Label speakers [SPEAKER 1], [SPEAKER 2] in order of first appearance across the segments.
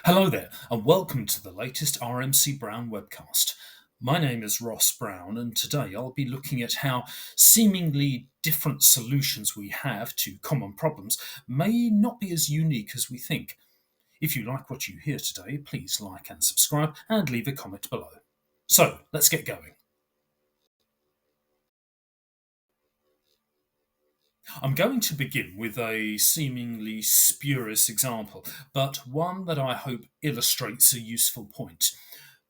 [SPEAKER 1] Hello there, and welcome to the latest RMC Brown webcast. My name is Ross Brown, and today I'll be looking at how seemingly different solutions we have to common problems may not be as unique as we think. If you like what you hear today, please like and subscribe and leave a comment below. So, let's get going. I'm going to begin with a seemingly spurious example, but one that I hope illustrates a useful point.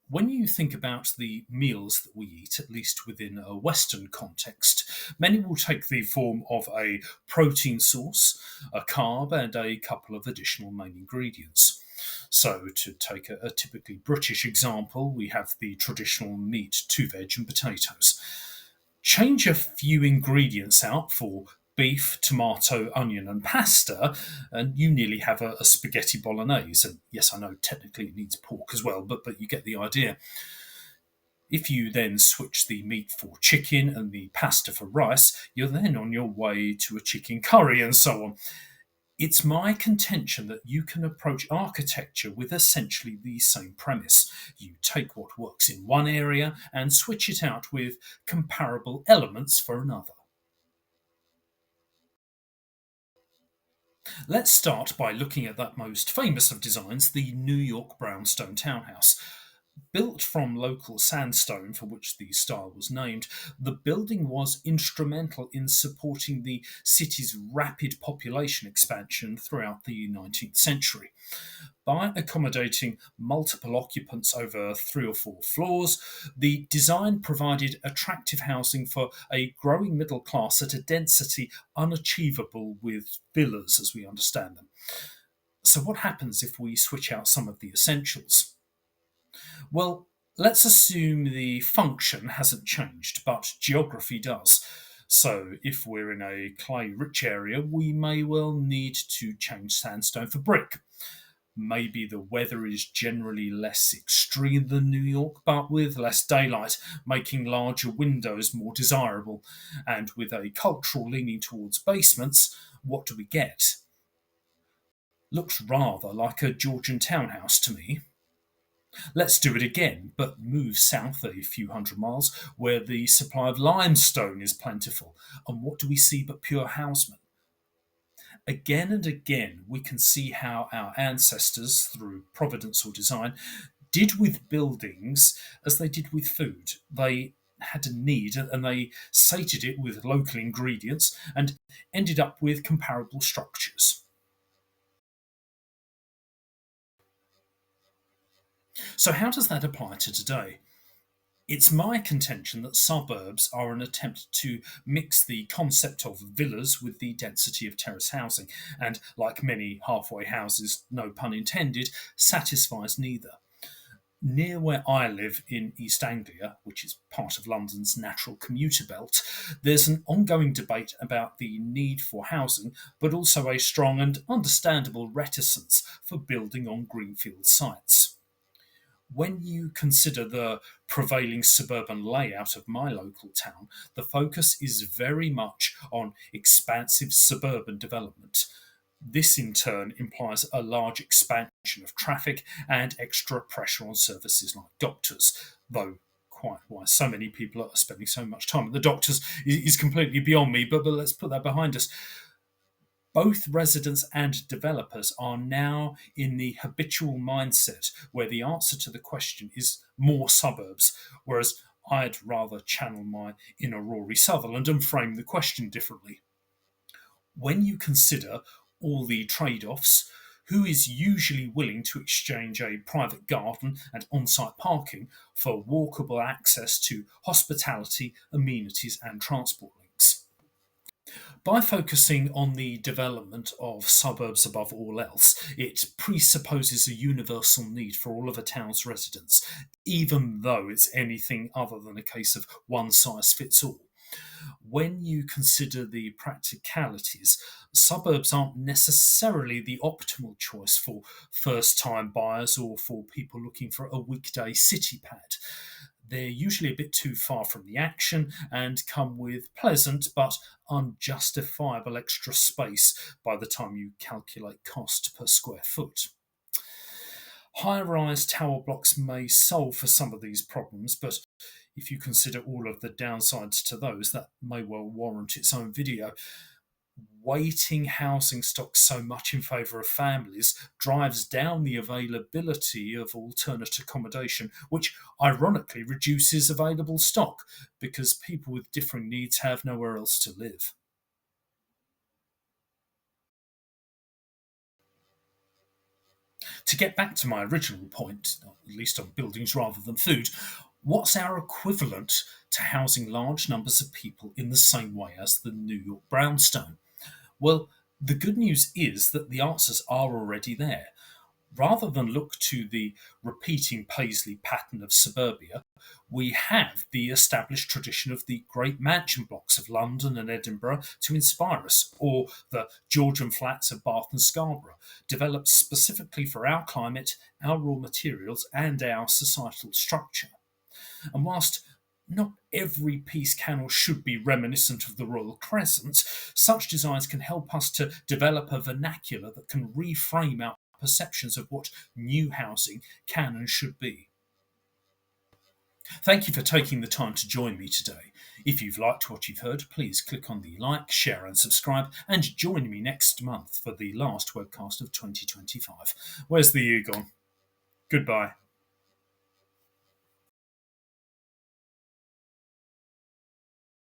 [SPEAKER 1] When you think about the meals that we eat, at least within a Western context, many will take the form of a protein source, a carb, and a couple of additional main ingredients. So, to take a typically British example, we have the traditional meat, two veg, and potatoes. Change a few ingredients out for beef, tomato, onion, and pasta, and you nearly have a spaghetti bolognese. And yes, I know technically it needs pork as well, but you get the idea. If you then switch the meat for chicken and the pasta for rice, you're then on your way to a chicken curry and so on. It's my contention that you can approach architecture with essentially the same premise. You take what works in one area and switch it out with comparable elements for another. Let's start by looking at that most famous of designs, the New York brownstone townhouse. Built from local sandstone, for which the style was named, the building was instrumental in supporting the city's rapid population expansion throughout the 19th century. By accommodating multiple occupants over three or four floors, the design provided attractive housing for a growing middle class at a density unachievable with villas as we understand them. So, what happens if we switch out some of the essentials? Well, let's assume the function hasn't changed, but geography does. So, if we're in a clay rich area, we may well need to change sandstone for brick. Maybe the weather is generally less extreme than New York, but with less daylight, making larger windows more desirable. And with a cultural leaning towards basements, what do we get? Looks rather like a Georgian townhouse to me. Let's do it again, but move south a few hundred miles where the supply of limestone is plentiful. And what do we see but pure housemen? Again and again, we can see how our ancestors, through providence or design, did with buildings as they did with food. They had a need and they sated it with local ingredients and ended up with comparable structures. So, how does that apply to today? It's my contention that suburbs are an attempt to mix the concept of villas with the density of terrace housing, and like many halfway houses, no pun intended, satisfies neither. Near where I live in East Anglia, which is part of London's natural commuter belt, there's an ongoing debate about the need for housing, but also a strong and understandable reticence for building on greenfield sites. When you consider the prevailing suburban layout of my local town, the focus is very much on expansive suburban development. This in turn implies a large expansion of traffic and extra pressure on services like doctors, though quite why so many people are spending so much time at the doctors is completely beyond me, but let's put that behind us. Both residents and developers are now in the habitual mindset where the answer to the question is more suburbs, whereas I'd rather channel my inner Rory Sutherland and frame the question differently. When you consider all the trade offs, who is usually willing to exchange a private garden and on site parking for walkable access to hospitality, amenities, and transport links? By focusing on the development of suburbs above all else, it presupposes a universal need for all of a town's residents, even though it's anything other than a case of one size fits all. When you consider the practicalities, suburbs aren't necessarily the optimal choice for first time buyers or for people looking for a weekday city pad. They're usually a bit too far from the action and come with pleasant but unjustifiable extra space by the time you calculate cost per square foot. High rise tower blocks may solve for some of these problems, but if you consider all of the downsides to those, that may well warrant its own video. Weighting housing stock so much in favour of families drives down the availability of alternate accommodation, which ironically reduces available stock because people with differing needs have nowhere else to live. To get back to my original point, at least on buildings rather than food, what's our equivalent to housing large numbers of people in the same way as the New York brownstone? Well, the good news is that the answers are already there. Rather than look to the repeating Paisley pattern of suburbia, we have the established tradition of the great mansion blocks of London and Edinburgh to inspire us, or the Georgian flats of Bath and Scarborough, developed specifically for our climate, our raw materials, and our societal structure. And whilst not every piece can or should be reminiscent of the Royal Crescent, such designs can help us to develop a vernacular that can reframe our perceptions of what new housing can and should be. Thank you for taking the time to join me today. If you've liked what you've heard, please click on the like, share, and subscribe, and join me next month for the last webcast of 2025. Where's the year gone? Goodbye.